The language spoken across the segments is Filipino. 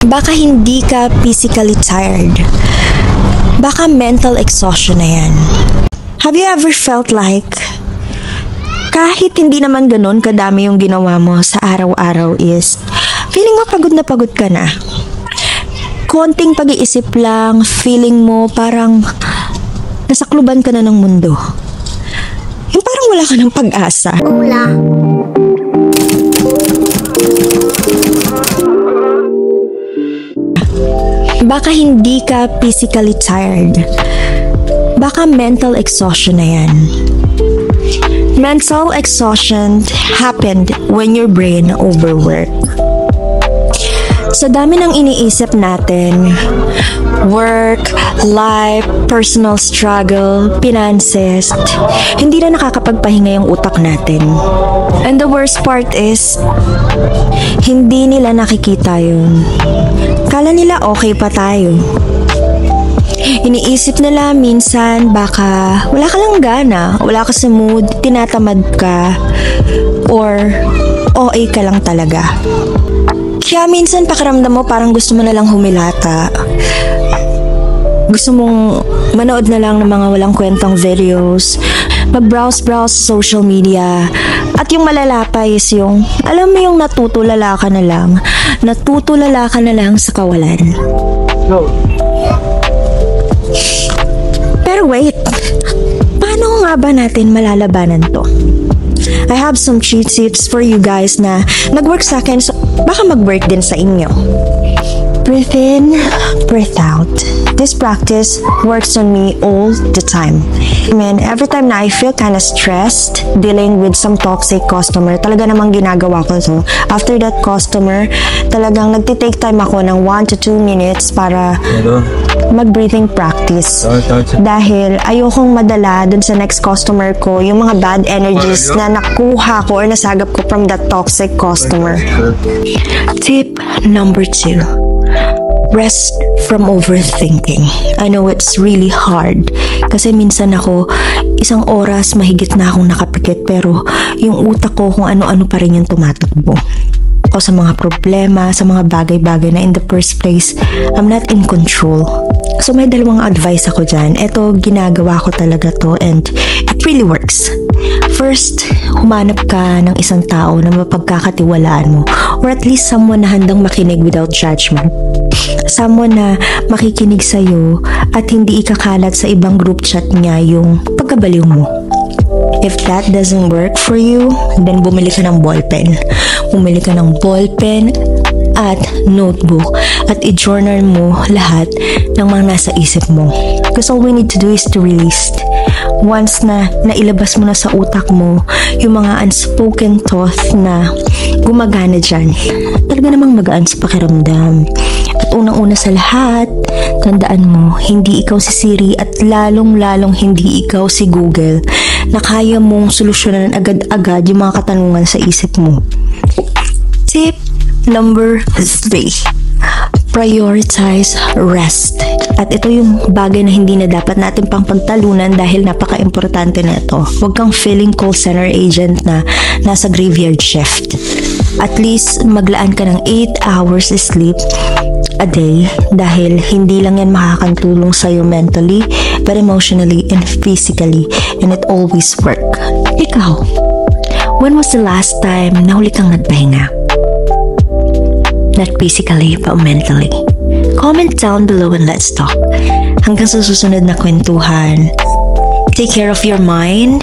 Baka hindi ka physically tired. Baka mental exhaustion na yan. Have you ever felt like kahit hindi naman ganun kadami yung ginawa mo sa araw-araw is feeling mo pagod na pagod ka na? Konting pag-iisip lang, feeling mo parang nasakluban ka na ng mundo. Yung parang wala ka ng pag-asa. Baka hindi ka physically tired. Baka mental exhaustion na yan. Mental exhaustion happened when your brain overworked. Sa dami ng iniisip natin, work, life, personal struggle, finances, hindi na nakakapagpahinga yung utak natin. And the worst part is, hindi nila nakikita yun. Kala nila okay pa tayo. Iniisip nila minsan baka wala ka lang gana, wala ka sa mood, tinatamad ka, or OA ka lang talaga. Kaya minsan pakiramdam mo parang gusto mo na lang humilata. Gusto mong manood na lang ng mga walang kwentang videos, mag-browse-browse sa social media. At yung malala pa is yung, alam mo yung natutulala ka na lang sa kawalan. Go. Pero wait, paano nga ba natin malalabanan to? I have some cheat tips for you guys na nag-work sa akin, so baka mag-work din sa inyo. Breathe in, breathe out. This practice works on me all the time. Man, every time na I feel kind of stressed dealing with some toxic customer, talaga namang ginagawa ko to. After that customer, talagang nagtitake time ako ng 1 to 2 minutes para mag-breathing practice. Dahil ayokong madala dun sa next customer ko yung mga bad energies na nakuha ko or nasagap ko from that toxic customer. Tip number 2. Rest from overthinking. I know it's really hard kasi minsan ako 1 oras mahigit na akong nakapikit pero yung utak ko kung ano-ano pa rin yung tumatakbo. O sa mga problema, sa mga bagay-bagay na in the first place, I'm not in control. So may 2 advice ako dyan. Ito, ginagawa ko talaga to and it really works. First, humanap ka ng isang tao na mapagkakatiwalaan mo or at least someone na handang makinig without judgment. Someone na makikinig sa'yo at hindi ikakalat sa ibang group chat niya yung pagkabaliw mo. If that doesn't work for you, then bumili ka ng ballpen. Bumili ka ng ballpen at notebook at i-journal mo lahat ng mga nasa isip mo. Because all we need to do is to release. Once na nailabas mo na sa utak mo yung mga unspoken thoughts na gumagana dyan, talaga namang magaan sa pakiramdam. At unang-una sa lahat, tandaan mo, hindi ikaw si Siri at lalong-lalong hindi ikaw si Google na kaya mong solusyonan agad-agad yung mga katanungan sa isip mo. Tip number 3. Prioritize rest. At ito yung bagay na hindi na dapat natin pang pagtalunan dahil napaka-importante na ito. Huwag kang feeling call center agent na nasa graveyard shift. At least maglaan ka ng 8 hours sleep a day dahil hindi lang yan makakatulong sa'yo mentally, but emotionally and physically, and it always work. Ikaw, when was the last time na huli kang nagpahinga? Not physically, but mentally. Comment down below and let's talk. Hanggang sa susunod na kwentuhan, take care of your mind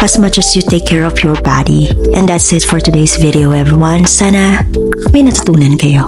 as much as you take care of your body. And that's it for today's video, everyone. Sana may natutunan kayo.